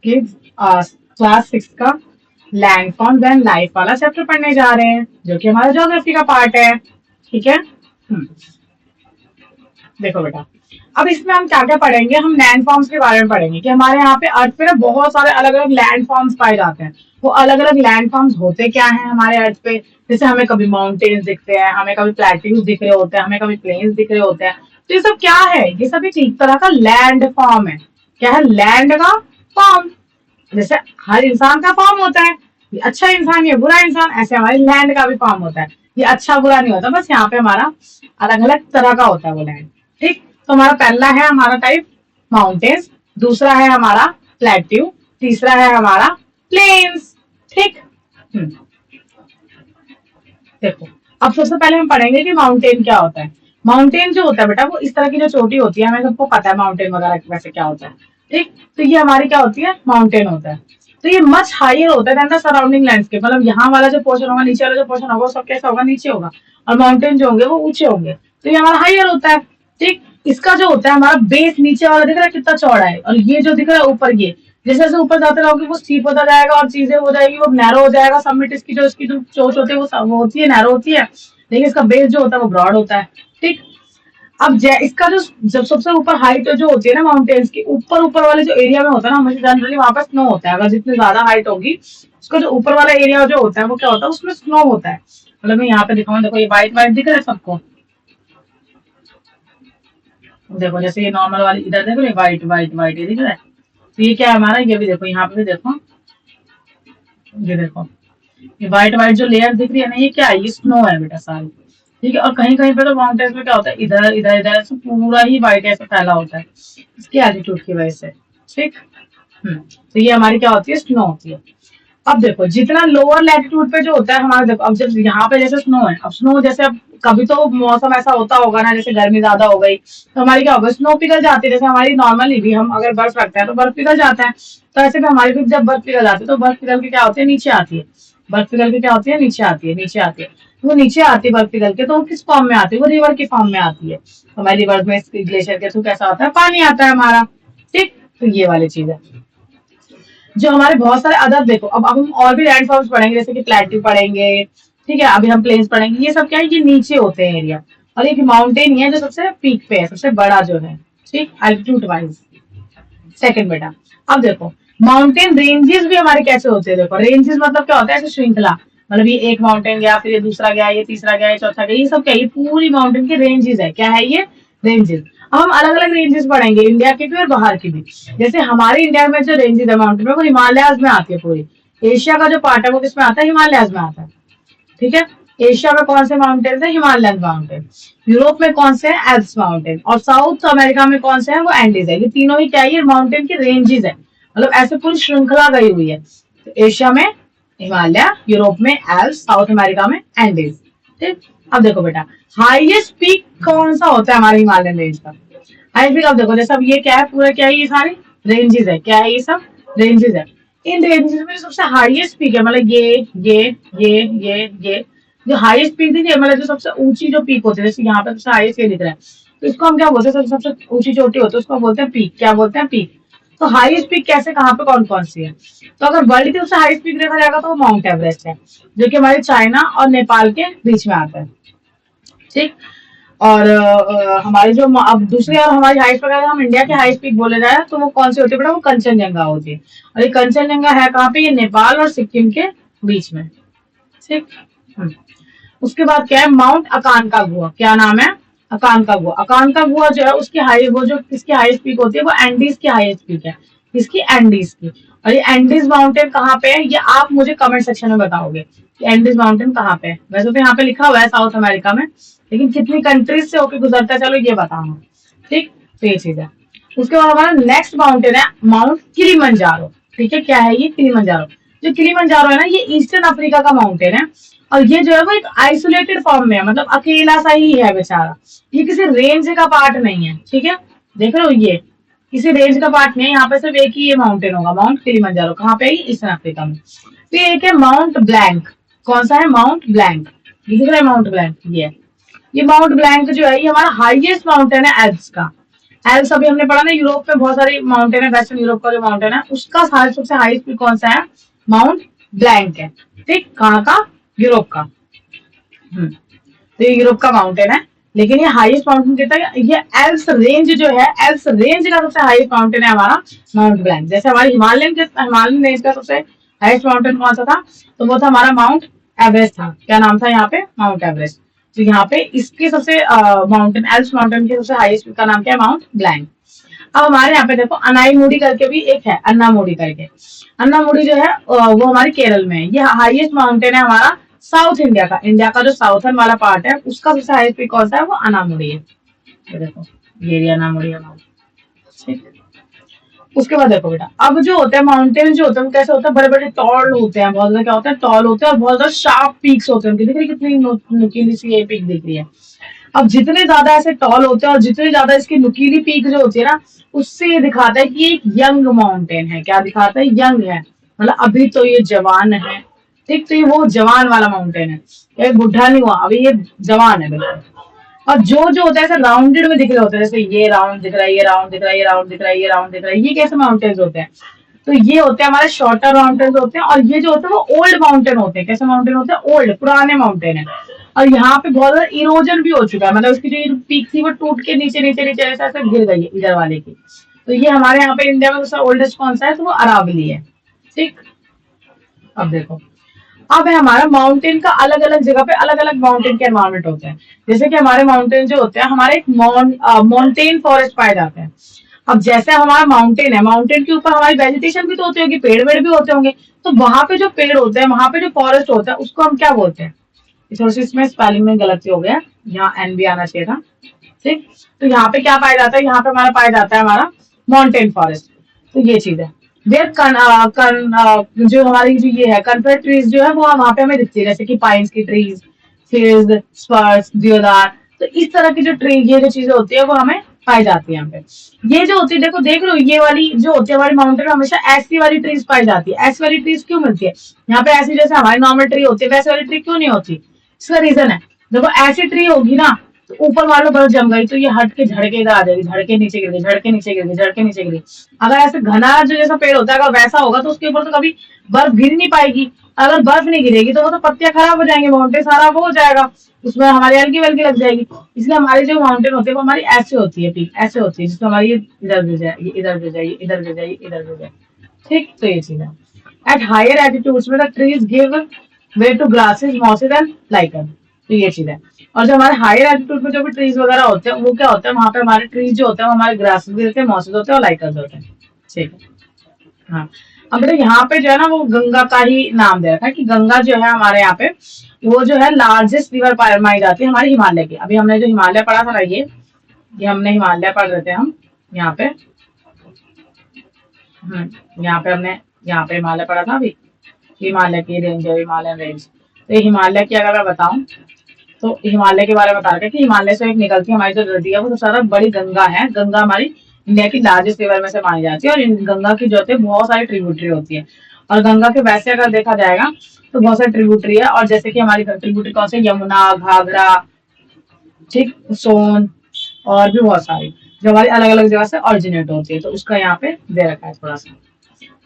Kids class 6 का land forms and life वाला chapter पढ़ने जा रहे हैं, जो कि हमारा ज्योग्राफी का पार्ट है। ठीक है। देखो बेटा, अब इसमें हम क्या क्या पढ़ेंगे, हम लैंड फॉर्म्स के बारे में पढ़ेंगे कि हमारे यहाँ पे अर्थ पे ना बहुत सारे अलग अलग लैंड फॉर्म्स पाए जाते हैं। वो अलग अलग लैंड फॉर्म्स होते क्या हैं हमारे अर्थ पे, जैसे हमें कभी माउंटेन्स दिखते हैं, हमें कभी प्लेट्यूज दिख रहे होते हैं, हमें कभी प्लेन्स दिख रहे होते हैं। तो ये सब क्या है, ये सब एक तरह का लैंड फॉर्म है। क्या है, लैंड का फॉर्म। जैसे हर इंसान का फॉर्म होता है, ये अच्छा इंसान ये बुरा इंसान, ऐसे हमारे लैंड का भी फॉर्म होता है। ये अच्छा बुरा नहीं होता, बस यहाँ पे हमारा अलग अलग तरह का होता है वो लैंड। ठीक, तो हमारा पहला है हमारा टाइप माउंटेन्स, दूसरा है हमारा प्लेट्यू, तीसरा है हमारा प्लेन्स। ठीक। देखो, अब सबसे पहले हम पढ़ेंगे कि माउंटेन क्या होता है। माउंटेन जो होता है बेटा, वो इस तरह की जो चोटी होती है, हमें सबको पता है माउंटेन वगैरह वैसे क्या होता है। ठीक, तो ये हमारी क्या होती है, माउंटेन होता है। तो ये मच हाइयर होता है देन द सराउंडिंग लैंडस्केप, मतलब यहाँ वाला जो पोर्शन होगा, नीचे वाला जो पोर्शन होगा, वो सब कैसा होगा, नीचे होगा। और माउंटेन जो होंगे वो ऊंचे होंगे, तो ये हमारा हाइयर होता है। ठीक, इसका जो होता है हमारा बेस, नीचे वाला दिख रहा है कितना चौड़ा है, और ये जो दिख रहा है ऊपर, ये जैसे जैसे ऊपर जाते रहोगे वो स्टीप होता जाएगा और चीजें हो जाएगी, वो नैरो हो जाएगा। सबमिट इसकी जो चोच होती है वो होती है नैरो होती है, लेकिन इसका बेस जो होता है वो ब्रॉड होता है। ठीक, अब इसका जो जब सबसे ऊपर हाइट जो होती है ना माउंटेन्स की, ऊपर ऊपर वाले जो एरिया में होता है ना, हमेशा जनरली वहां पर स्नो होता है। अगर जितनी ज्यादा हाइट होगी, उसका जो ऊपर वाला एरिया जो होता है वो क्या होता है, उसमें स्नो होता है। मतलब मैं यहाँ पे दिखाऊं, देखो ये व्हाइट व्हाइट दिख रहा है सबको। देखो जैसे ये नॉर्मल वाली इधर देखो, ये व्हाइट व्हाइट व्हाइट ये दिख रहा है। तो ये क्या है हमारा, ये भी देखो, यहाँ पे भी देखो, ये देखो, ये व्हाइट व्हाइट जो लेयर दिख रही है ना, ये क्या है, ये स्नो है बेटा सारी। ठीक है, और कहीं कहीं पे तो माउंटेन्स में क्या होता है, इधर इधर इधर ऐसे पूरा ही व्हाइट ऐसे फैला होता है, इसकी एल्टीट्यूड की वजह से। ठीक। तो ये हमारी क्या होती है, स्नो होती है। अब देखो, जितना लोअर लैटिट्यूड पे जो होता है हमारा, देखो अब जब यहाँ पे जैसे स्नो है, अब स्नो जैसे अब कभी तो मौसम ऐसा होता होगा ना, जैसे गर्मी ज्यादा हो गई तो हमारी क्या होगा, स्नो पिघल जाती है। जैसे हमारी नॉर्मली भी हम अगर बर्फ रखते हैं तो बर्फ पिघल जाता है, तो ऐसे भी हमारी भी जब बर्फ पिघल जाती है तो बर्फ पिघल के क्या होती है, नीचे आती है। बर्फ पिघल के क्या होती है, नीचे आती है, नीचे आती है। वो नीचे आती है बर्फ पिघल के, तो वो किस फॉर्म में आती है, वो रिवर के फॉर्म में आती है। हमारी रिवर में ग्लेशियर के थ्रू कैसा होता है, पानी आता है हमारा। ठीक, तो ये वाली चीज है। जो हमारे बहुत सारे अदर, देखो अब हम और भी लैंड फॉर्म्स पढ़ेंगे, जैसे कि प्लेट्यू पढ़ेंगे। ठीक है, अभी हम प्लेन्स पढ़ेंगे। ये सब क्या है, ये नीचे होते हैं एरिया, और एक माउंटेन ही है जो सबसे पीक पे है, सबसे बड़ा जो है। ठीक, एल्टीट्यूड वाइज। सेकंड बेटा, अब देखो माउंटेन रेंजेस भी हमारे कैसे होते हैं। देखो रेंजेस मतलब क्या होता है, ऐसे श्रृंखला, मतलब ये एक माउंटेन गया, फिर ये दूसरा गया, ये तीसरा गया, ये चौथा गया, ये सब क्या है, ये पूरी माउंटेन के रेंजेस है। क्या है ये, रेंजेस। अब हम अलग अलग रेंजेस पढ़ेंगे, इंडिया के भी और बाहर के भी। जैसे हमारे इंडिया में जो रेंजेस है माउंटेन में, वो हिमालयाज में आती है पूरी। एशिया का जो पार्ट है वो किसमें आता है, हिमालयाज में आता है। ठीक है, एशिया में कौन से माउंटेन है, हिमालयन माउंटेन। यूरोप में कौन से है, एल्प्स माउंटेन। और साउथ अमेरिका में कौन से है, वो एंडीज है। ये तीनों ही क्या है, माउंटेन की रेंजेस है, मतलब ऐसे पूरी श्रृंखला गई हुई है। तो एशिया में हिमालय, यूरोप में एल्प्स, साउथ अमेरिका में एंडीज। ठीक, अब देखो बेटा, हाईएस्ट पीक कौन सा होता है हमारे हिमालयन रेंज का। हाईएस्ट पीक, अब देखो जैसे अब ये क्या है, पूरा क्या है, ये सारी रेंजेस है। क्या है, ये सब रेंजेस है। इन रेंजेस में जो सबसे हाईएस्ट पीक है, मतलब ये जो हाईएस्ट पीक देखिए, मतलब जो सबसे ऊंची जो पीक होती है, जैसे यहाँ पे सबसे हाईएस्ट ये दिख रहा है, तो इसको हम क्या बोलते हैं, सबसे ऊंची चोटी होती है उसको बोलते हैं पीक। क्या बोलते हैं, पीक। तो हाईएस्ट पीक कैसे, कहाँ पे, कौन कौन सी है। तो अगर वर्ल्ड की सबसे हाईएस्ट पीक देखा जाएगा तो वो माउंट एवरेस्ट है, जो कि हमारे चाइना और नेपाल के बीच में आता है। ठीक, और हमारी जो अब दूसरी और हमारी हाइट वगैरह, हम इंडिया के हाइट पीक बोले जाए तो वो कौन सी होती है बेटा, वो कंचनजंगा होती है। और ये कंचनजंगा है कहाँ पे, ये नेपाल और सिक्किम के बीच में। ठीक। उसके बाद क्या है, माउंट अकानकागुआ। क्या नाम है, अकानकागुआ। अकानकागुआ जो है उसकी हाई, वो जो किसकी हाईएस्ट पीक होती है, वो एंडीज की हाईएस्ट पीक है। किसकी, एंडीज की। और ये एंडीज माउंटेन कहाँ पे है, ये आप मुझे कमेंट सेक्शन में बताओगे कि एंडीज माउंटेन कहाँ पे है। वैसे तो यहाँ पे लिखा हुआ है साउथ अमेरिका में, लेकिन कितनी कंट्रीज से होकर गुजरता है, चलो ये बताना। ठीक, तो ये चीज है। उसके बाद हमारा नेक्स्ट माउंटेन है माउंट किलिमंजारो। ठीक है, क्या है ये, किलिमंजारो। जो किलिमंजारो है ना, ये ईस्टर्न अफ्रीका का माउंटेन है, और ये जो है वो एक आइसोलेटेड फॉर्म में है, मतलब अकेला सा ही है बेचारा। ये किसी रेंज का पार्ट नहीं है। ठीक है, देख रहे हो, ये किसी रेंज का पार्ट नहीं है, यहाँ पे सिर्फ एक ही ये माउंटेन होगा, माउंट किलिमंजारो। कहाँ पे है, ईस्टर्न अफ्रीका में। तो ये एक है माउंट ब्लैंक। कौन सा है, माउंट ब्लैंक। दिख रहा है माउंट ब्लैंक, ये माउंट ब्लैंक जो है ये हमारा हाईएस्ट माउंटेन है एल्प्स का। एल्प्स अभी हमने पढ़ा ना, यूरोप में बहुत सारी माउंटेन है, वेस्टर्न यूरोप का जो माउंटेन है उसका सबसे हाईएस्ट पीक कौन सा है? माउंट ब्लैंक है। ठीक, कहाँ का? यूरोप का। तो ये यूरोप का माउंटेन है, लेकिन ये हाईएस्ट माउंटेन कहता है, ये एल्प्स रेंज जो है, एल्प्स रेंज का सबसे हाईएस्ट माउंटेन है हमारा माउंट ब्लैंक। जैसे हमारी हिमालयन रेंज का सबसे हाईएस्ट माउंटेन कौन सा था? तो वो था हमारा माउंट एवरेस्ट था। क्या नाम था यहाँ पे? Mount Everest. तो यहाँ पे इसके सबसे माउंटेन, एल्प्स माउंटेन के सबसे हाईएस्ट का नाम क्या है? Mount blank. अब हमारे यहाँ पे देखो अनाईमुड़ी करके भी एक है, अन्नामुड़ी करके। अन्नामुड़ी जो है वो हमारे केरल में है। ये हाईएस्ट माउंटेन है हमारा साउथ इंडिया का। इंडिया का जो साउथर्न वाला पार्ट है उसका सबसे हाईएस्ट पीक कौन सा है? वो अनामुड़ी है। ये देखो, ये अनामुड़ी है हमारा। ठीक, उसके बाद देखो बेटा, अब जो होते हैं माउंटेन जो होते हैं वो कैसे होते हैं? बड़े बड़े टॉल होते हैं, बहुत ज्यादा क्या होता है? टॉल होते हैं, और बहुत ज्यादा शार्प पीक्स होते हैं। उनकी दिख रही कितनी नुकीली सी ये पीक दिख रही है। अब जितने ज्यादा ऐसे टॉल होते हैं और जितने ज्यादा इसकी नुकीली पीक जो होती है ना, उससे ये दिखाता है कि एक यंग माउंटेन है। क्या दिखाता है? यंग है, मतलब अभी तो ये जवान है। ठीक, तो ये वो जवान वाला माउंटेन है, ये बुढ़ा नहीं हुआ, अभी ये जवान है बिल्कुल। और जो होता है ऐसे राउंडेड में दिख रहे होते हैं, जैसे ये राउंड दिख रहा है, ये राउंड दिख रहा है, ये राउंड दिख रहा है, ये राउंड दिख रहा है, ये कैसे माउंटेन्स होते हैं? तो ये होते हैं हमारे शॉर्टर माउंटेन्स होते हैं, और ये जो होते हैं वो ओल्ड माउंटेन होते हैं। कैसे माउंटेन होते हैं? ओल्ड, पुराने माउंटेन है। और यहाँ पे बहुत ज्यादा इरोजन भी हो चुका है, मतलब उसकी जो पीक थी वो टूट के नीचे नीचे नीचे ऐसे ऐसे गिर गई है इधर वाले की। तो ये हमारे यहाँ पे इंडिया में दूसरा ओल्डेस्ट कौन सा है? तो वो अरावली है। ठीक, अब देखो, अब है हमारा माउंटेन का अलग अलग जगह पे अलग अलग माउंटेन के एनवायरमेंट होते हैं। जैसे कि हमारे माउंटेन जो होते हैं, हमारे एक माउंटेन फॉरेस्ट पाए जाते हैं। अब जैसे हमारा माउंटेन है, माउंटेन के ऊपर हमारी वेजिटेशन भी तो होती होगी, पेड़ वेड़ भी होते होंगे। तो वहां पे जो पेड़ होते हैं, वहां पे जो फॉरेस्ट होता है, उसको हम क्या बोलते हैं? थोड़ी सी इसमें स्पेलिंग में गलती हो गया, यहाँ एन भी आना चाहिए था। ठीक, तो यहाँ पे क्या पाया जाता है? यहाँ पे हमारा पाया जाता है हमारा माउंटेन फॉरेस्ट। तो ये चीज है। देर जो हमारी जो ये है कन्फेड ट्रीज जो है वो वहां पे हमें दिखती है, जैसे कि पाइन्स की ट्रीज, फिर स्पर्स, देवदार। तो इस तरह की जो ट्री, ये जो चीजें होती है वो हमें पाई जाती है यहाँ पे। ये जो होती है, देखो देख लो, ये वाली जो होती है हमारी माउंटेन में हमेशा ऐसी वाली ट्रीज पाई जाती है। ऐसी वाली ट्रीज क्यों मिलती है यहाँ पे? ऐसी जैसे हमारी नॉर्मल ट्री होती है वैसे वाली ट्री क्यों नहीं होती? इसका रीजन है, देखो ऐसी ट्री होगी ना तो ऊपर मान लो बर्फ जम गई तो ये हट के झड़के इधर आ जाएगी, झड़के नीचे गिर गई, झड़के नीचे गिर गई, झड़के नीचे गिर गई। अगर ऐसे घना जो जैसा पेड़ होता है अगर वैसा होगा तो उसके ऊपर तो कभी बर्फ गिर नहीं पाएगी। अगर बर्फ नहीं गिरेगी तो वो तो पत्तियां खराब हो जाएंगे, माउंटेन सारा वो हो जाएगा, उसमें हमारी हल्की वल्की लग जाएगी। इसलिए हमारी जो माउंटेन होती है वो हमारी ऐसे होती है, पीक ऐसे होती है, जिसमें हमारी ये इधर गिर जाए, ये इधर गिर जाए, ये इधर गिर जाए, ये इधर गिर जाए। ठीक, तो ये चीज है। एट हायर एल्टीट्यूड्स में the trees give way to grasses, mosses and lichen. तो ये चीज है। और जो हमारे हायर एल्टीट्यूड में जो भी ट्रीज वगैरह होते हैं वो क्या होता है? वहां पे हमारे ट्रीज जो होते हैं वो हमारे ग्रासेस भी होते हैं, मॉसेस होते हैं और लाइकन होते हैं। ठीक है, हाँ। अब मतलब यहाँ पे जो है ना वो गंगा का ही नाम दे रखा है कि गंगा जो है हमारे यहाँ पे वो जो है लार्जेस्ट रिवर मानी जाती है हमारे हिमालय की। अभी हमने जो हिमालय पढ़ा था ना, ये हमने हिमालय पढ़ रहे थे हम यहाँ पे। यहाँ पे हमने यहाँ पे हिमालय पढ़ा था अभी, हिमालय की रेंज है, हिमालयन रेंज। तो ये हिमालय की अगर मैं बताऊं तो हिमालय के बारे में बता रखे कि हिमालय से एक निकलती हमारी जो नदी है वो सबसे ज्यादा बड़ी गंगा है। गंगा हमारी इंडिया की लार्जेस्ट रिवर में से मानी जाती है, और इन गंगा की जो होती है बहुत सारी ट्रिब्यूटरी होती है। और गंगा के वैसे अगर देखा जाएगा तो बहुत सारी ट्रिब्यूटरी है, और जैसे कि हमारी ट्रिब्यूटरी कौन सी? यमुना, घाघरा, ठीक, सोन, और भी बहुत सारी जो हमारी अलग अलग जगह से ऑरिजिनेट होती है। तो उसका यहाँ पे दे रखा है थोड़ा सा।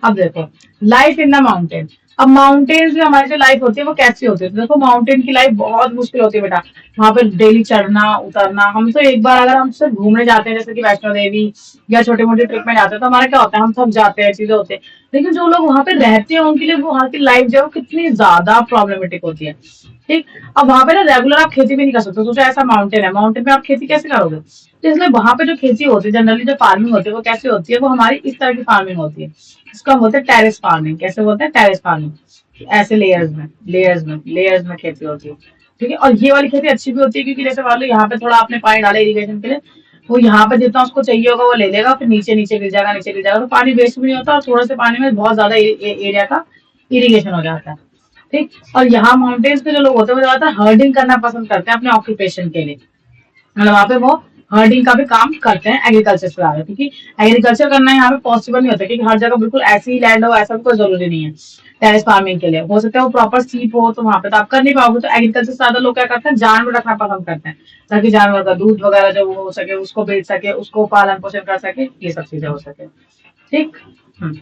अब देखो लाइफ इन द माउंटेन। अब माउंटेन्स में हमारी जो लाइफ होती है वो कैसी होती है? तो देखो माउंटेन की लाइफ बहुत मुश्किल होती है बेटा। वहां पे डेली चढ़ना उतरना। हम तो एक बार अगर हम सिर्फ घूमने जाते हैं जैसे कि वैष्णो देवी या छोटे मोटे ट्रिप में जाते हैं तो हमारा क्या होता है? हम थक जाते हैं, चीजें होते हैं। लेकिन जो लोग वहां पे रहते हैं उनके लिए वहां की लाइफ जो है कितनी ज्यादा प्रॉब्लमेटिक होती है। ठीक, अब वहां पे ना रेगुलर आप खेती भी नहीं कर सकते। सोचो ऐसा माउंटेन है, माउंटेन पे आप खेती कैसे करोगे? तो इसलिए वहां पे जो खेती होती है, जनरली जो फार्मिंग होती है वो कैसे होती है? वो हमारी इस तरह की फार्मिंग होती है, इसका बोलते हैं टेरेस फार्मिंग। कैसे बोलते हैं? Terrace farming. ऐसे लेयर्स में खेती होती है। ठीक है, और ये वाली खेती अच्छी भी होती है क्योंकि जैसे मान लो यहाँ पे थोड़ा आपने पानी डाला इरिगेशन के लिए, वो यहाँ पे जितना उसको चाहिए होगा वो ले लेगा, फिर नीचे नीचे गिर जाएगा, नीचे गिर जाएगा, तो पानी वेस्ट भी नहीं होता और थोड़े से पानी में बहुत ज्यादा एरिया का इरिगेशन हो जाता है। ठीक, और यहाँ माउंटेन्स पे जो लोग होते हैं वो ज्यादातर हर्डिंग करना पसंद करते हैं अपने ऑक्यूपेशन के लिए। मतलब वहाँ पे वो हर्डिंग का भी काम करते हैं एग्रीकल्चर से ज्यादा, क्योंकि एग्रीकल्चर करना यहाँ पे पॉसिबल नहीं होता क्योंकि हर जगह बिल्कुल ऐसी ही लैंड हो ऐसा भी कोई जरूरी नहीं है। टेरेस फार्मिंग के लिए। हो सकता है वो प्रॉपर सीप हो तो वहां पे तो आप कर नहीं पाओगे, तो एग्रीकल्चर से ज्यादा लोग क्या करते हैं, जानवर रखना पसंद करते हैं, ताकि जानवर का दूध वगैरह जो वो हो सके, उसको बेच सके, उसको पालन पोषण कर सके, ये सब चीजें हो सके। ठीक। हम्म।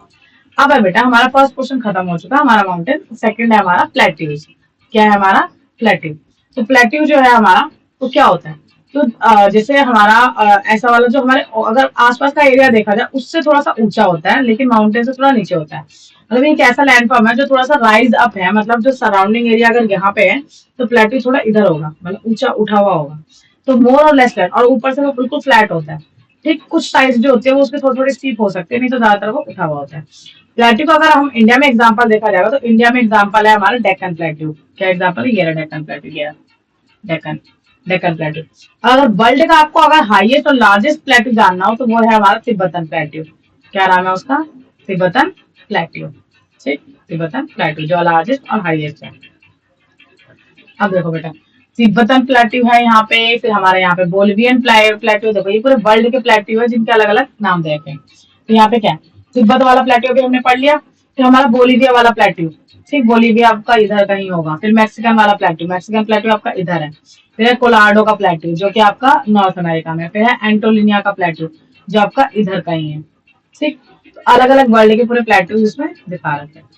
अब है बेटा हमारा फर्स्ट क्वेश्चन खत्म हो चुका, हमारा माउंटेन। सेकंड है हमारा प्लेट्यूज। क्या है हमारा? प्लेट्यू। तो प्लेट्यू जो है हमारा, तो क्या होता है, तो जैसे हमारा ऐसा वाला जो हमारे अगर आसपास का एरिया देखा जाए उससे थोड़ा सा ऊंचा होता है, लेकिन माउंटेन से थोड़ा नीचे होता है। मतलब एक ऐसा लैंड फॉर्म है जो थोड़ा सा राइज अप है, मतलब जो सराउंडिंग एरिया अगर यहाँ पे है तो प्लेट्यू थोड़ा इधर होगा, मतलब ऊंचा उठा हुआ होगा। तो मोर और लेस फ्लैट, और ऊपर से वो बिल्कुल फ्लैट होता है। ठीक, कुछ साइड जो होती है वो उसके थोड़ी थोड़ी स्टीप हो सकती है, नहीं तो ज्यादातर वो उठा हुआ होता है। प्लेट्यू का अगर हम इंडिया में एग्जाम्पल देखा जाएगा तो इंडिया में एग्जाम्पल है हमारा डेक्कन प्लेट्यू। क्या एग्जाम्पल है? ये रहा डेक्कन प्लेट्यू, ये रहा डेक्कन, डेक्कन प्लेट्यू। अगर वर्ल्ड का आपको अगर हाईएस्ट और लार्जेस्ट प्लेट्यू जानना हो तो वो है हमारा तिब्बतन प्लेट्यू। क्या नाम है उसका? Tibetan plateau. ठीक, तिब्बतन प्लेट्यू जो लार्जेस्ट और हाईएस्ट है। अब देखो बेटा, तिब्बतन प्लेट्यू है यहाँ पे, फिर हमारे यहाँ पे बोलिवियन प्लेट्यू। देखो ये पूरे वर्ल्ड के प्लेट्यू है जिनके अलग अलग नाम दे रखे हैं। तो यहाँ पे क्या है, तिब्बत वाला प्लेट्यू भी हमने पढ़ लिया। फिर हमारा बोलिविया वाला प्लेट्यू, ठीक, बोलिविया आपका इधर कहीं होगा। फिर मैक्सिकन वाला प्लेट्यू, मैक्सिकन प्लेट्यू आपका इधर है। फिर है कोलार्डो का प्लेट्यू जो कि आपका नॉर्थ अमेरिका में। फिर है एंटोलिनिया का प्लेट्यू जो आपका इधर कहीं है। ठीक, तो अलग अलग वर्ल्ड के पूरे प्लेट्यू इसमें दिखा रखे हैं।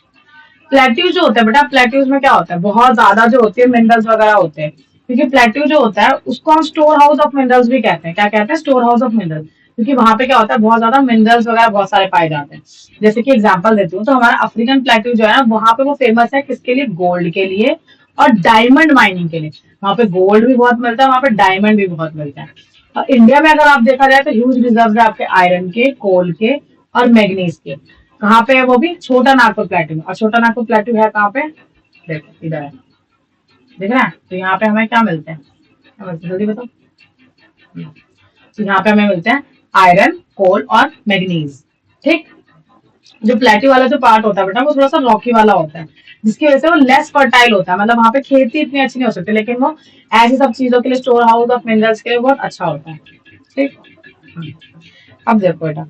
प्लेट्यूज जो होता है बेटा, प्लेट्यूज में क्या होता है, बहुत ज्यादा जो होती है मिनरल्स वगैरह होते हैं। क्योंकि प्लेट्यू जो होता है उसको हम स्टोर हाउस ऑफ मिनरल्स भी कहते हैं। क्या कहते हैं? Store house of minerals. क्योंकि वहां पे क्या होता है, बहुत ज्यादा मिनरल्स वगैरह बहुत सारे पाए जाते हैं। जैसे कि एग्जांपल देती हूँ, तो हमारा अफ्रीकन प्लेट्यू जो है वहां पे वो फेमस है किसके लिए? गोल्ड के लिए और डायमंड माइनिंग के लिए। वहां पे गोल्ड भी बहुत मिलता है, वहां पे डायमंड भी बहुत मिलता है। और इंडिया में अगर आप देखा जाए तो ह्यूज रिजर्व है आपके आयरन के, कोल के और मैग्नीज के। कहाँ पे है वो भी? छोटा नागपुर प्लेट्यू में। और छोटा नागपुर प्लेट्यू है कहाँ पे? देखो इधर है, देख रहे हैं? तो यहाँ पे हमें क्या मिलते हैं, जल्दी बताओ। तो यहाँ पे हमें मिलते हैं आयरन, कोल और मैग्नीज। ठीक, जो प्लेट्यू वाला जो पार्ट होता है बेटा वो थोड़ा सा रॉकी वाला होता है, जिसकी वजह से वो लेस फर्टाइल होता है। मतलब वहां पे खेती इतनी अच्छी नहीं हो सकती, लेकिन वो ऐसी सब चीजों के लिए, स्टोर हाउस ऑफ मिनरल्स के लिए बहुत अच्छा होता है। ठीक। अब देखो बेटा,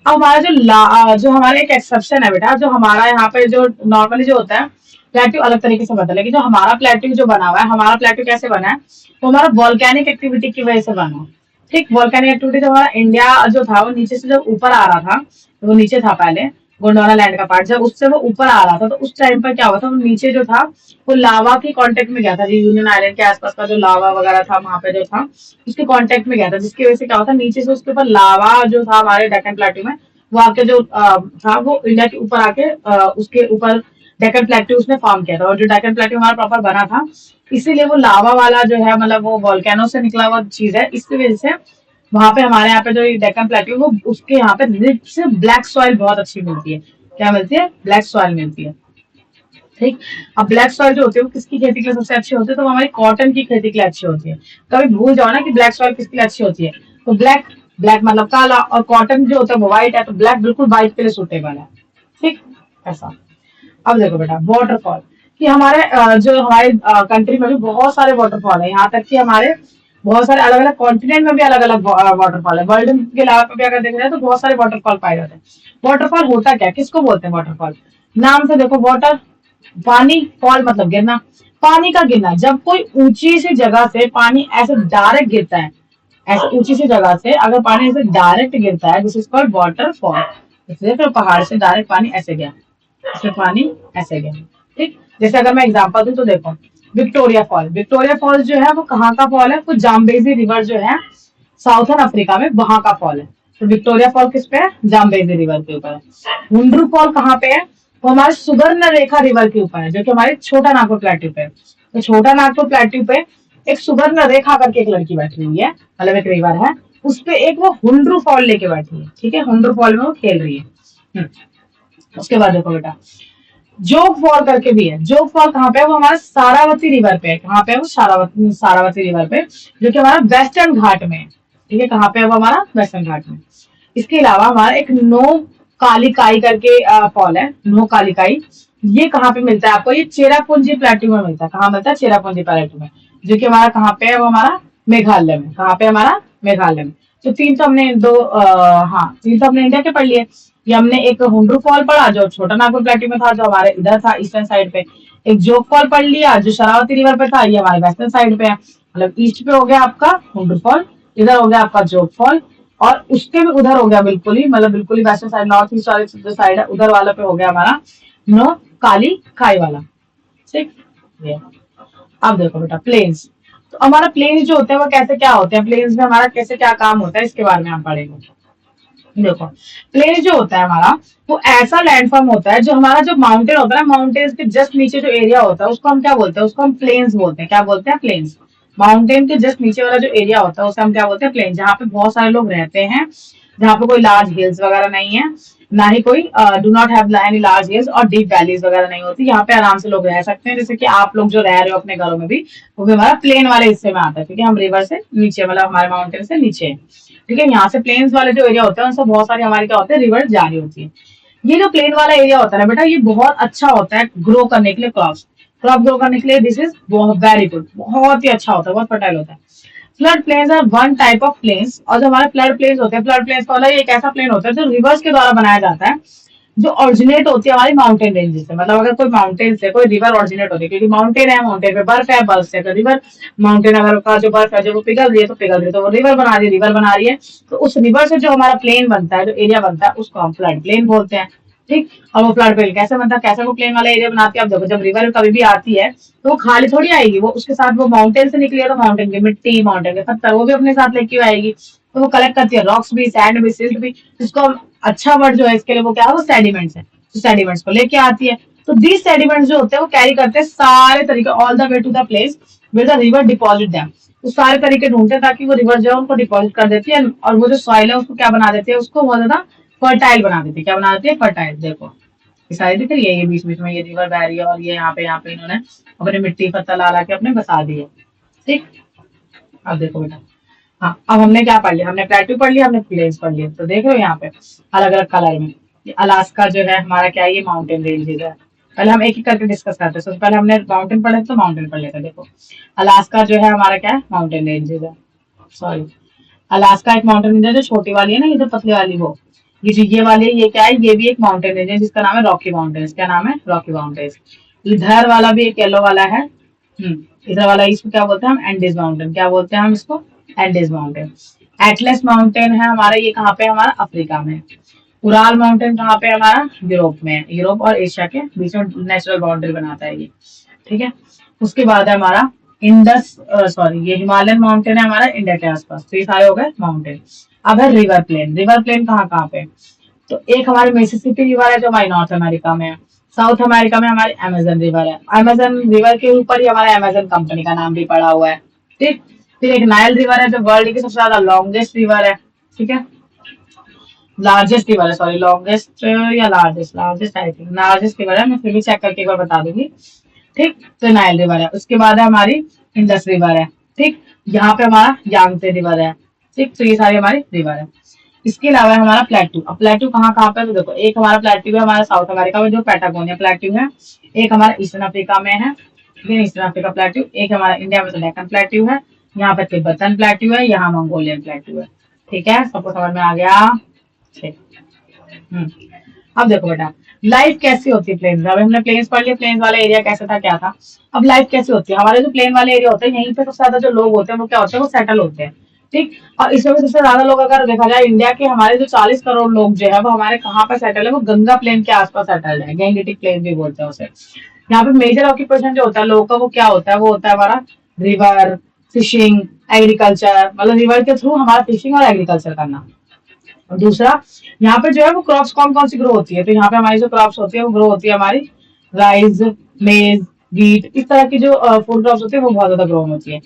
अब हमारा जो हमारा एक एक्सेप्शन है बेटा, जो हमारा यहाँ पे जो नॉर्मली जो होता है प्लेट्यू अलग तरीके से बनता है, लेकिन जो हमारा प्लेट्यू जो बना हुआ है, हमारा प्लेट्यू कैसे बना है, तो हमारा वॉल्केनिक एक्टिविटी की वजह से बना है। ठीक, वॉल्केनिक एक्टिविटी जब हमारा इंडिया जो था वो नीचे से जब ऊपर आ रहा था, तो वो नीचे था पहले गोंडवाना लैंड का पार्ट, जब उससे वो ऊपर आ रहा था तो उस टाइम पर क्या हुआ था, वो नीचे जो था वो लावा के कांटेक्ट में गया था। जो यूनियन आइलैंड के आसपास का जो लावा वगैरह था वहां पे जो था उसके कांटेक्ट में गया था, जिसकी वजह से क्या होता नीचे से उसके ऊपर लावा जो था हमारे डेक्कन प्लेट्यू में, वो आके जो था वो इंडिया के ऊपर आके उसके ऊपर डेक्कन प्लेट्यू उसने फॉर्म किया था। और जो डेक्कन प्लेट्यू हमारा प्रॉपर बना था, इसीलिए वो लावा वाला जो है, मतलब वो वॉल्केनो से निकला हुआ चीज है, इसकी वजह से वहां पे हमारे यहाँ पे जो डेक्कन प्लेट्यू वो उसके यहाँ पे रिच ब्लैक सॉइल बहुत अच्छी मिलती है। क्या मिलती है? ब्लैक सॉइल मिलती है। ठीक, अब ब्लैक सॉइल जो होती है वो किसकी खेती के लिए सबसे अच्छी होती है? तो वो हमारी कॉटन की खेती के लिए अच्छी होती है। कभी भूल जाओ ना कि ब्लैक सॉइल किसके लिए अच्छी होती है, तो ब्लैक, ब्लैक मतलब काला, और कॉटन जो होता है वो व्हाइट है, तो ब्लैक बिल्कुल व्हाइट के लिए सूटेबल है। ठीक, ऐसा। अब देखो बेटा, वाटरफॉल कि हमारे जो हमारे कंट्री में भी बहुत सारे वाटरफॉल है, यहाँ तक कि हमारे बहुत सारे अलग अलग कॉन्टिनेंट में भी अलग अलग वाटरफॉल है। वर्ल्ड के लेवल पे भी अगर देखा जाए तो बहुत सारे वाटरफॉल पाए जाते हैं। वाटरफॉल होता क्या, किसको बोलते हैं वाटरफॉल? नाम से देखो, वाटर पानी, फॉल मतलब गिरना, पानी का गिरना। जब कोई ऊंची सी जगह से पानी ऐसे डायरेक्ट गिरता है, ऐसे ऊंची सी जगह से अगर पानी ऐसे डायरेक्ट गिरता है, दिस इज कॉल्ड वाटरफॉल। जैसे फिर पहाड़ से डायरेक्ट पानी ऐसे गया, इसमें पानी ऐसे गया। ठीक, जैसे अगर मैं एग्जांपल दूं तो देखो, विक्टोरिया फॉल, विक्टोरिया फॉल जो है वो कहाँ का फॉल है? तो जाम्बेजी रिवर जो है साउथर्न अफ्रीका में, वहां का फॉल है। तो विक्टोरिया फॉल किस पे है? जाम्बेजी रिवर के ऊपर है। हुंड्रू फॉल कहाँ पे है? वो हमारे सुवर्ण रेखा रिवर के ऊपर है, जो कि हमारे छोटा नागपुर प्लेट्यू पे है। तो छोटा नागपुर प्लेट्यू पे एक सुवर्ण रेखा करके एक लड़की बैठी हुई है, मतलब एक रिवर है, उस पे एक वो हुंड्रू फॉल लेके बैठी है। ठीक है, हुंड्रू फॉल में वो खेल रही है। उसके बाद देखो बेटा, जोग फॉल करके भी है। जोग फॉल कहाँ पे है? वो हमारा सारावती रिवर पे है। कहाँ पे है वो? सारावती रिवर पे, जो कि हमारा वेस्टर्न घाट में है। ठीक है, कहाँ पे है वो? हमारा वेस्टर्न घाट में। इसके अलावा हमारा एक नो कालिकाई करके फॉल है, नो कालिकाई। ये कहाँ पे मिलता है आपको? ये चेरापूंजी प्लेट्यू में मिलता है। कहाँ मिलता है? चेरापूंजी प्लेट्यू में, जो कि हमारा कहाँ पे है? वो हमारा मेघालय में। कहाँ पे? हमारा मेघालय में। तो तीन तो हमने हाँ, तीन तो हमने इंडिया के पढ़ लिए। ये हमने एक हुंड्रू फॉल पढ़ा जो छोटा नागपुर प्लेटू में था, जो हमारे इधर था ईस्टर्न साइड पे। एक जोग फॉल पढ़ लिया जो शरावती रिवर पे था, ये हमारे वेस्टर्न साइड पे है। मतलब ईस्ट पे हो गया आपका हुंड्रू फॉल, इधर हो गया आपका जोग फॉल, और उसके भी उधर हो गया बिल्कुल ही, मतलब बिल्कुल ही वेस्टर्न साइड, नॉर्थ ईस्ट वाले जो साइड है उधर वाला पे हो गया हमारा नो काली खाई वाला। ठीक, ये अब देखो बेटा प्लेन्स। तो हमारा प्लेन्स जो होते हैं वो कैसे क्या होते हैं, प्लेन्स में हमारा कैसे क्या काम होता है, इसके बारे में हम पढ़ेंगे। देखो, प्लेन जो होता है हमारा, वो ऐसा लैंडफॉर्म होता है जो हमारा जो माउंटेन होता है ना, माउंटेन के जस्ट नीचे जो एरिया होता है उसको हम क्या बोलते हैं, उसको हम प्लेन्स बोलते हैं। क्या बोलते हैं? प्लेन्स। माउंटेन के जस्ट नीचे वाला जो एरिया होता है उसे हम क्या बोलते हैं? प्लेन। जहाँ पे बहुत सारे लोग रहते हैं, जहाँ पे कोई लार्ज हिल्स वगैरह नहीं है, ना ही कोई do not have any large hills और डीप वैलीज वगैरह नहीं होती, यहाँ पे आराम से लोग रह सकते हैं। जैसे कि आप लोग जो रह रहे हो अपने घरों में भी, वो भी हमारा प्लेन वाले हिस्से में आता है, क्योंकि हम रिवर से नीचे, मतलब हमारे माउंटेन से नीचे है। ठीक है, यहाँ से प्लेन्स वाले जो एरिया होते हैं उनसे बहुत सारी हमारी क्या होते हैं, रिवर जारी होती है। ये जो प्लेन वाला एरिया होता है ना बेटा, ये बहुत अच्छा होता है ग्रो करने के लिए, क्रॉप्स क्रॉप ग्रो करने के लिए। दिस इज वेरी गुड, बहुत ही अच्छा होता है, बहुत फर्टाइल होता है। Flood plains are one type of plains, और जो हमारे फ्लड प्लेन्स होते हैं, फ्लड प्लेन्स का मतलब एक ऐसा प्लेन होता है जो रिवर्स के द्वारा बनाया जाता है, जो ऑरिजिनेट होती है हमारी माउंटेन रेंजेस से। मतलब अगर कोई माउंटेन से कोई रिवर ऑरिजिनेट होती है, क्योंकि माउंटेन है, माउंटेन पे बर्फ है, बर्फ से रिवर, माउंटेन अगर का जो बर्फ है जब वो पिघल रही है तो पिघल रही है, तो वो रिवर बना रही है, रिवर बना रही है। तो उस रिवर से जो हमारा प्लेन बनता है, जो एरिया बनता है, उसको हम फ्लड प्लेन बोलते हैं। ठीक, और वो फ्लड प्लेन कैसे बनता है, कैसे वो प्लेन वाला एरिया बनाती है? अब देखो, जब रिवर कभी भी आती है तो वो खाली थोड़ी आएगी, वो उसके साथ वो माउंटेन से निकली है तो माउंटेन की मिट्टी, माउंटेन के पत्थर वो भी अपने साथ लेके आएगी। तो वो कलेक्ट करती है, रॉक्स भी, सैंड भी, सिल्ट भी। जिसको हम, अच्छा वर्ड जो है इसके लिए वो क्या है, वो सेडिमेंट्स है। तो सेडिमेंट्स को लेके आती है। तो दीज सेडिमेंट्स जो होते हैं वो कैरी करते हैं सारे तरीके all the way to the place where the river deposit them. तो सारे तरीके ढूंढते हैं ताकि वो रिवर जो है उनको डिपॉजिट कर देती है, और वो जो सॉइल है उसको क्या बना देती है, उसको बहुत ज्यादा फर्टाइल बना देती है। क्या बना देती है? फर्टाइल। देखो ये सारी दिख रही है, ये बीच बीच में ये रिवर बह रही है, और ये यहाँ पे इन्होंने अपने मिट्टी पत्थर ला ला के अपने बसा दिए। ठीक, अब देखो बेटा, हाँ अब हमने क्या पढ़ लिया, हमने प्लेट्यू पढ़ लिया, हमने प्लेन्स पढ़ लिया। तो देख रहे हो यहाँ पे अलग अलग कलर में, ये अलास्का जो है हमारा क्या है, ये माउंटेन रेंजेस है। पहले हम एक एक करके डिस्कस करते हैं। सबसे पहले हमने माउंटेन पढ़े तो माउंटेन पढ़ लेते हैं। देखो, अलास्का जो है हमारा क्या है, माउंटेन रेंजेस है। सॉरी, अलास्का एक माउंटेन रेंज है जो छोटी वाली है ना, ये जो पतली वाली, वो ये जो ये वाली है, ये क्या है, ये भी एक माउंटेन रेंज है जिसका नाम है रॉकी माउंटेन्स। क्या नाम है? Rocky mountains. इधर वाला भी एक येलो वाला है, इधर वाला, इसको क्या बोलते हैं हम? Andes mountain. क्या बोलते हैं हम इसको? Andes mountain. एटलस माउंटेन है हमारा, ये कहाँ पे है? हमारा अफ्रीका में। उराल माउंटेन कहाँ पे है? हमारा यूरोप में। यूरोप और एशिया के बीच में नेचुरल बाउंड्री बनाता है ये। ठीक है, उसके बाद है हमारा इंडस, सॉरी, ये हिमालयन माउंटेन है हमारा इंडिया के आसपास। तो ये सारे हो गए माउंटेन। अब है रिवर प्लेन। रिवर प्लेन कहाँ कहाँ पे? तो एक हमारे मिसिसिपी रिवर है जो हमारी नॉर्थ अमेरिका में है। साउथ अमेरिका में हमारी अमेजन रिवर है। अमेजन रिवर के ऊपर ही हमारे अमेजन कंपनी का नाम भी पड़ा हुआ है। ठीक, फिर एक नाइल रिवर है जो वर्ल्ड की सबसे ज्यादा लॉन्गेस्ट रिवर है। ठीक है, लार्जेस्ट रिवर है, सॉरी, लॉन्गेस्ट या largest, largest I think, largest river है, मैं फिर भी चेक करके एक बार बता दूंगी। ठीक, तो नाइल रिवर है। उसके बाद है हमारी इंडस रिवर है। ठीक, यहाँ पे हमारा यांगत्से रिवर है। ठीक, तो ये सारी हमारी रिवर है। इसके अलावा हमारा प्लेट्यू। अब प्लेट्यू कहाँ कहाँ पे? तो देखो, एक हमारा प्लेट्यू है हमारा साउथ अमेरिका में जो पैटागोनिया प्लेट्यू है। एक हमारा ईस्टर्न अफ्रीका में है, ठीक है, ईस्टर्न अफ्रीका प्लेट्यू। एक हमारा इंडिया में तो डेक्कन प्लेट्यू है। यहाँ पे तिब्बतन प्लेट्यू है, यहाँ मंगोलियन प्लेट्यू है। ठीक है, सबको समझ में आ गया? ठीक। हम्म, अब देखो बेटा, लाइफ कैसी होती है प्लेन्स में। अभी हमने प्लेन्स पढ़ लिया, प्लेन्स वाला एरिया कैसा था, क्या था। अब लाइफ कैसी होती है, हमारे जो प्लेन वाले एरिया होते हैं, यहीं पे सबसे ज्यादा जो लोग होते हैं वो क्या होते हैं, वो सेटल होते हैं। ठीक, और इसमें भी सबसे ज्यादा लोग अगर देखा जाए इंडिया के, हमारे जो 40 करोड़ लोग जो है वो हमारे कहाँ पर सेटल है, वो गंगा प्लेन के आसपास सेटल है। गैंगेटिक प्लेन भी बोलते हैं उसे। यहाँ पे मेजर ऑक्यूपेशन जो होता है लोगों का, वो क्या होता है, वो होता है हमारा रिवर, फिशिंग, एग्रीकल्चर। मतलब रिवर के थ्रू हमारा फिशिंग और एग्रीकल्चर करना। और दूसरा, यहाँ पे जो है वो क्रॉप्स कौन कौन सी ग्रो होती है, तो यहाँ पे हमारी जो क्रॉप्स होती है वो ग्रो होती है हमारी राइस, मेज, व्हीट, इस तरह की जो फूड क्रॉप्स होती है वो बहुत ज्यादा ग्रो होती है।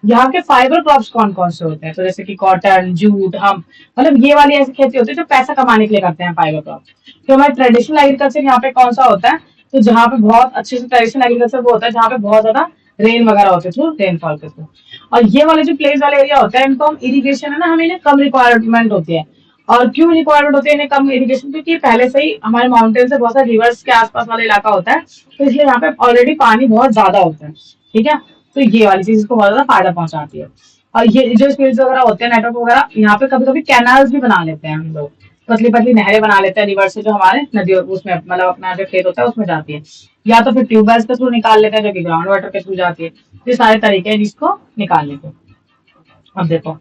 यहाँ के फाइबर क्रॉप्स कौन कौन से होते हैं, तो जैसे कि कॉटन, जूट, हम, मतलब ये वाली ऐसी खेती होती है जो पैसा कमाने के लिए करते हैं, फाइबर क्रॉप्स। तो हमारे ट्रेडिशनल एग्रीकल्चर यहाँ पे कौन सा होता है, तो जहाँ पे बहुत अच्छे से ट्रेडिशनल एग्रीकल्चर वो होता है जहाँ पे बहुत ज्यादा रेन वगैरह होते हैं, रेनफॉल के थ्रू। और ये वाले जो प्लेस वाले एरिया होते हैं इनको हम इरिगेशन है ना, हमें इन्हें कम रिक्वायरमेंट होती है। और क्यों रिक्वायरमेंट होती है इन्हें कम इरिगेशन, क्योंकि पहले से ही हमारे माउंटेन से बहुत सारे रिवर्स के आसपास वाला इलाका होता है, तो इसलिए यहाँ पे ऑलरेडी पानी बहुत ज्यादा होता है। ठीक है, तो ये वाली चीज इसको बहुत ज्यादा फायदा पहुंचाती है। और ये जो स्पीड्स वगैरह होते हैं, नेटवर्क वगैरह, यहाँ पे कभी कभी कैनाल्स भी बना लेते हैं हम लोग, पतली पतली नहरें बना लेते हैं रिवर से, जो हमारे नदी उसमें मतलब अपना जो खेत होता है उसमें जाती है, या तो फिर ट्यूबवेल्स के थ्रू निकाल लेते हैं जो कि ग्राउंड वाटर के थ्रू जाती है। ये सारे तरीके हैं जिसको निकालने के। अब देखो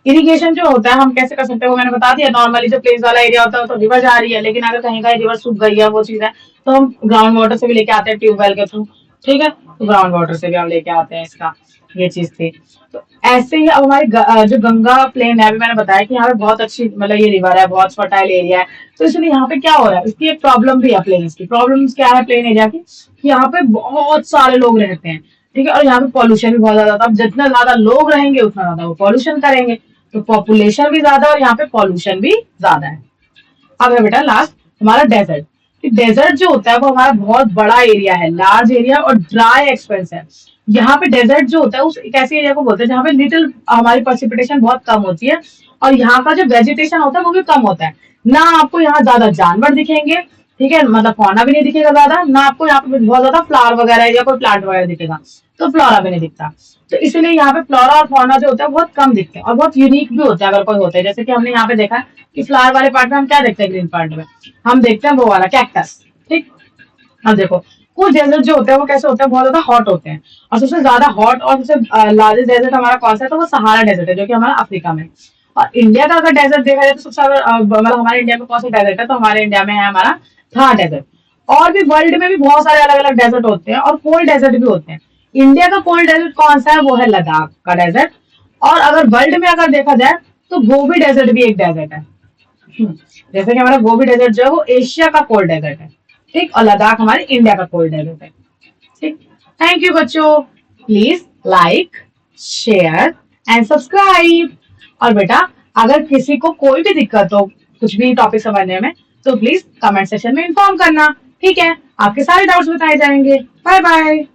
इरिगेशन जो होता है हम कैसे कर सकते हैं, वो मैंने बता दिया। नॉर्मली जो प्लेन्स वाला एरिया होता है तो रिवर जा रही है, लेकिन अगर कहीं का रिवर सूख गई है वो चीज है, तो हम ग्राउंड वाटर से भी लेके आते हैं ट्यूबवेल के थ्रू। ठीक है, तो ग्राउंड वाटर से भी हम लेके आते हैं इसका, ये चीज थी। तो ऐसे ही अब हमारी जो गंगा प्लेन है, अभी मैंने बताया कि यहाँ पे बहुत अच्छी मतलब ये रिवर है, बहुत फर्टाइल एरिया है, तो इसलिए यहाँ पे क्या हो रहा है, इसकी एक प्रॉब्लम भी है प्लेन्स की। प्रॉब्लम क्या है प्लेन एरिया की, कि यहाँ पे बहुत सारे लोग रहते हैं। ठीक है, और यहाँ पे पॉल्यूशन भी बहुत ज्यादा था। अब जितना ज्यादा लोग रहेंगे उतना ज्यादा वो पॉल्यूशन करेंगे, तो पॉपुलेशन भी ज्यादा और यहाँ पे पॉल्यूशन भी ज्यादा है। अब है बेटा लास्ट हमारा डेजर्ट। डेजर्ट जो होता है वो हमारा बहुत बड़ा एरिया है, लार्ज एरिया और ड्राई एक्सपेंस है। यहाँ पे डेजर्ट जो होता है उस एक ऐसे एरिया को बोलते हैं जहाँ पे लिटिल हमारी प्रेसिपिटेशन बहुत कम होती है, और यहाँ का जो वेजिटेशन होता है वो भी कम होता है। ना आपको यहाँ ज्यादा जानवर दिखेंगे, ठीक है, मतलब फौना भी नहीं दिखेगा ज्यादा, ना आपको यहाँ पे बहुत ज्यादा फ्लावर वगैरह या कोई प्लांट वगैरह दिखेगा, तो फ्लोरा भी नहीं दिखता। तो इसलिए यहाँ पे फ्लोरा और फौना जो होता है बहुत कम दिखते हैं और बहुत यूनिक भी होता है अगर कोई होता है। जैसे कि हमने यहाँ पे देखा है कि फ्लावर वाले पार्ट में हम क्या देखते हैं, ग्रीन पार्ट में हम देखते हैं वो वाला कैक्टस। ठीक, अब देखो कुछ डेजर्ट जो होते हैं वो कैसे होते हैं, बहुत ज्यादा हॉट होते हैं, और सबसे ज्यादा हॉट और सबसे लार्जेस्ट डेजर्ट हमारा कौन सा है, तो वो सहारा डेजर्ट है जो कि हमारा अफ्रीका में। और इंडिया का अगर डेजर्ट देखा जाए तो सबसे मतलब हमारे इंडिया में कौन सा डेजर्ट है, तो हमारे इंडिया में है हमारा थार डेजर्ट। और भी वर्ल्ड में भी बहुत सारे अलग अलग डेजर्ट होते हैं और कोल्ड डेजर्ट भी होते हैं। इंडिया का कोल्ड डेजर्ट कौन सा है, वो है लद्दाख का डेजर्ट। और अगर वर्ल्ड में अगर देखा जाए तो गोबी डेजर्ट भी एक डेजर्ट है। जैसे कि हमारा गोबी डेजर्ट जो है वो एशिया का कोल्ड डेजर्ट है। ठीक, और लद्दाख हमारे इंडिया का कोल्ड डेजर्ट है। ठीक, थैंक यू बच्चों, please like, share and subscribe. और बेटा अगर किसी को कोई भी दिक्कत हो कुछ भी टॉपिक समझने में, तो प्लीज कमेंट सेक्शन में इन्फॉर्म करना। ठीक है, आपके सारे डाउट्स बताए जाएंगे। Bye bye.